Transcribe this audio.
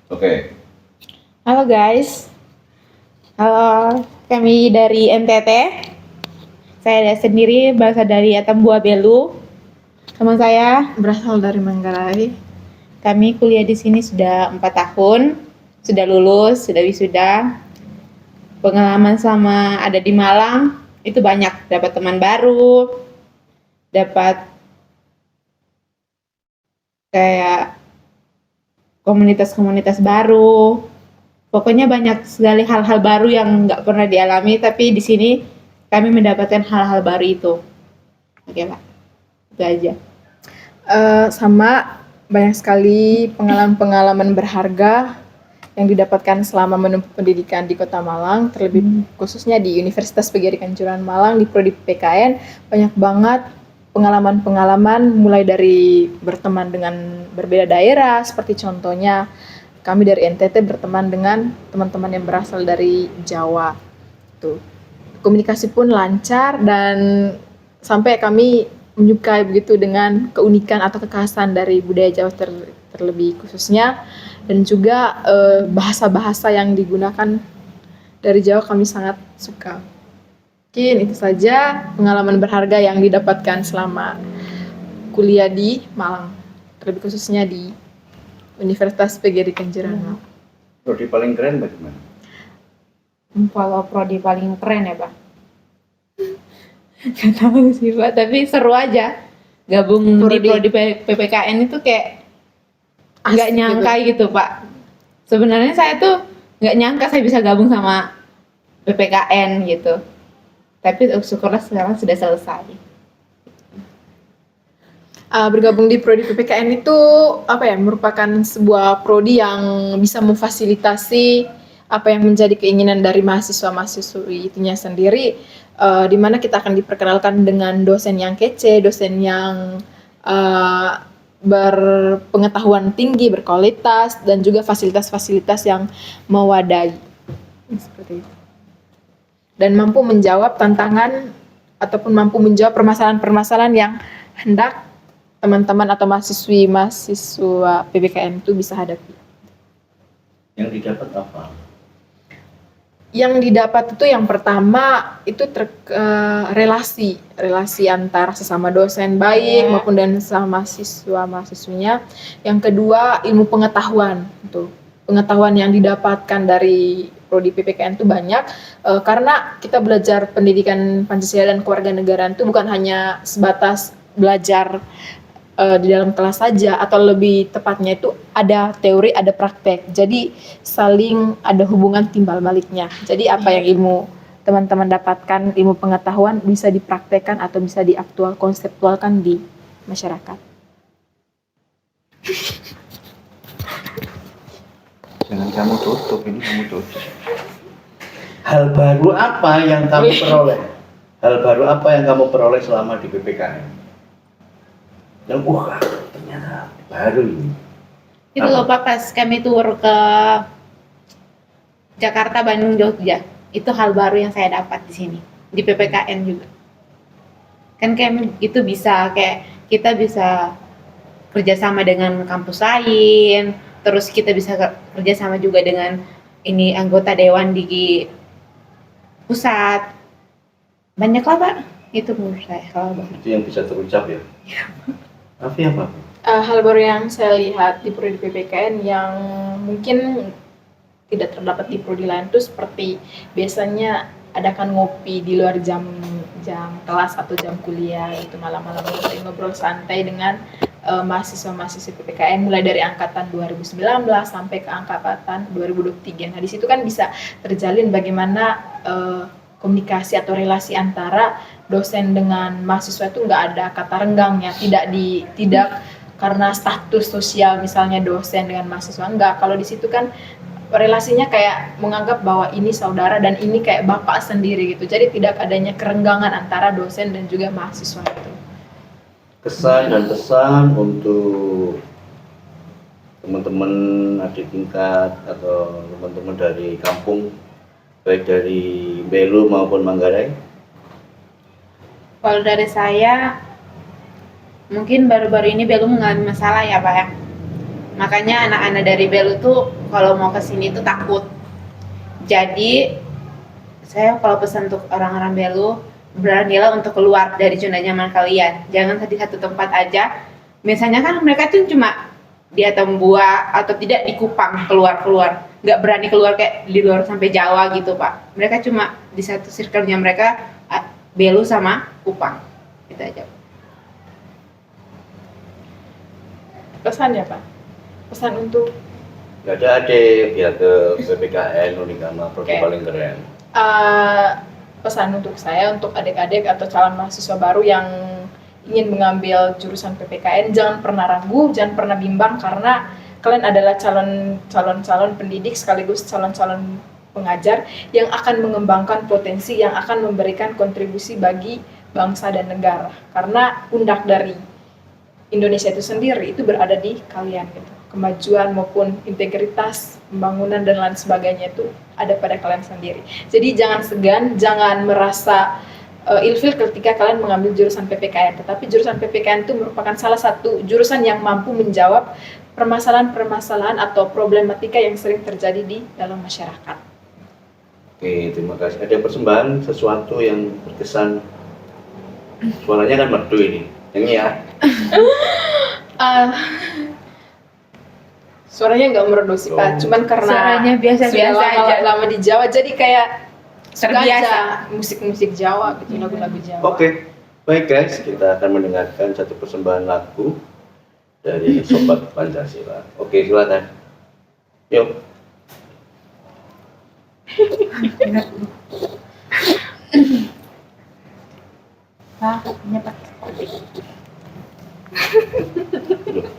Oke. Halo guys, halo kami dari NTT. Saya sendiri berasal dari Atambua Belu. Teman saya berasal dari Manggarai. Kami kuliah di sini sudah 4 tahun, sudah lulus, sudah wisuda. Pengalaman sama ada di Malang itu banyak, dapat teman baru, dapat kayak komunitas-komunitas baru. Pokoknya banyak sekali hal-hal baru yang nggak pernah dialami, tapi di sini kami mendapatkan hal-hal baru itu. Oke Pak, itu aja. Sama banyak sekali pengalaman-pengalaman berharga yang didapatkan selama menempuh pendidikan di Kota Malang, terlebih khususnya di Universitas PGRI Kanjuruhan Malang di Prodi PKN. Banyak banget pengalaman-pengalaman, mulai dari berteman dengan berbeda daerah, seperti contohnya kami dari NTT berteman dengan teman-teman yang berasal dari Jawa. Tuh. Komunikasi pun lancar dan sampai kami menyukai begitu dengan keunikan atau kekhasan dari budaya Jawa terlebih khususnya, dan juga bahasa-bahasa yang digunakan dari Jawa kami sangat suka. Mungkin itu saja pengalaman berharga yang didapatkan selama kuliah di Malang, terlebih khususnya di Universitas PGRI Kanjuruhan Malang. Prodi paling keren bagaimana? Kalau prodi paling keren ya Pak? Gak tahu sih Pak, tapi seru aja. Gabung di prodi PPKN itu kayak nggak nyangka gitu Pak. Sebenarnya saya tuh nggak nyangka saya bisa gabung sama PPKN gitu. Tapi syukurlah sekarang sudah selesai. Bergabung di prodi PPKN itu merupakan sebuah prodi yang bisa memfasilitasi apa yang menjadi keinginan dari mahasiswa-mahasiswi itunya sendiri, di mana kita akan diperkenalkan dengan dosen yang kece, dosen yang berpengetahuan tinggi, berkualitas, dan juga fasilitas-fasilitas yang mewadai seperti itu, dan mampu menjawab tantangan ataupun mampu menjawab permasalahan-permasalahan yang hendak teman-teman atau mahasiswa PPKN itu bisa hadapi. Yang didapat apa? Yang didapat itu yang pertama itu relasi antara sesama dosen baik maupun dan sama mahasiswa-mahasiswinya. Yang kedua ilmu pengetahuan. Itu pengetahuan yang didapatkan dari prodi PPKN itu banyak, karena kita belajar pendidikan Pancasila dan kewarganegaraan itu bukan hanya sebatas belajar di dalam kelas saja, atau lebih tepatnya itu ada teori, ada praktek. Jadi saling ada hubungan timbal baliknya. Jadi apa yang ilmu teman-teman dapatkan, ilmu pengetahuan bisa dipraktekkan atau bisa konseptualkan di masyarakat. Jangan kamu tutup, ini kamu tutup. Hal baru apa yang kamu peroleh? Hal baru apa yang kamu peroleh selama di PPKN? Yang ternyata baru ini. Itu loh Pak, pas kami tur ke Jakarta, Bandung, Jogja, itu hal baru yang saya dapat di sini di PPKN juga. Kan kami itu bisa kayak kita bisa kerjasama dengan kampus lain, terus kita bisa kerjasama juga dengan ini anggota dewan di pusat. Banyak lah Pak, itu menurut saya hal baru. Itu yang bisa terucap ya. Tapi apa? Hal baru yang saya lihat di prodi PPKN yang mungkin tidak terdapat di prodi lain itu seperti biasanya adakan ngopi di luar jam kelas atau jam kuliah, itu malam-malam ngobrol santai dengan mahasiswa-mahasiswa PPKN mulai dari angkatan 2019 sampai ke angkatan 2023. Nah, di situ kan bisa terjalin bagaimana komunikasi atau relasi antara dosen dengan mahasiswa itu nggak ada kata renggangnya, tidak karena status sosial misalnya dosen dengan mahasiswa, enggak. Kalau di situ kan relasinya kayak menganggap bahwa ini saudara dan ini kayak bapak sendiri gitu. Jadi tidak adanya kerenggangan antara dosen dan juga mahasiswa itu. Kesan dan pesan untuk teman-teman adik tingkat atau teman-teman dari kampung, baik dari Belu maupun Manggarai. Kalau dari saya, mungkin baru-baru ini Belu mengalami masalah ya Pak ya. Makanya anak-anak dari Belu tuh kalau mau ke sini tuh takut. Jadi saya kalau pesan untuk orang-orang Belu, beranilah untuk keluar dari zona nyaman kalian. Jangan di satu tempat aja. Biasanya kan mereka tuh cuma di Atambua atau tidak di Kupang keluar-keluar. Nggak berani keluar kayak di luar sampai Jawa gitu, Pak. Mereka cuma di satu circle-nya mereka Belu sama Kupang. Gitu aja. Pesan ya Pak? Pesan untuk Gak ada adik, biar ke PPKN Unikama, prodi Oke. paling keren. pesan untuk saya, untuk adik-adik atau calon mahasiswa baru yang ingin mengambil jurusan PPKN, jangan pernah ragu, jangan pernah bimbang, karena kalian adalah calon pendidik sekaligus calon pengajar yang akan mengembangkan potensi, yang akan memberikan kontribusi bagi bangsa dan negara. Karena pundak dari Indonesia itu sendiri itu berada di kalian gitu. Kemajuan maupun integritas, pembangunan dan lain sebagainya itu ada pada kalian sendiri. Jadi jangan segan, jangan merasa ilfil ketika kalian mengambil jurusan PPKN. Tetapi jurusan PPKN itu merupakan salah satu jurusan yang mampu menjawab permasalahan-permasalahan atau problematika yang sering terjadi di dalam masyarakat. Oke, terima kasih. Ada persembahan sesuatu yang berkesan. Suaranya kan merdu ini. Yang ya. Suaranya nggak merdu sih Pak, cuman karena Suaranya biasa-biasa sudah aja. lama di Jawa, jadi kayak suka Terbiasa. aja musik-musik Jawa gitu, lagu-lagu Jawa. Oke, baik guys, kita akan mendengarkan satu persembahan lagu dari Sobat Pancasila. Oke, silakan. Yuk. Pak, ini Pak. Loh,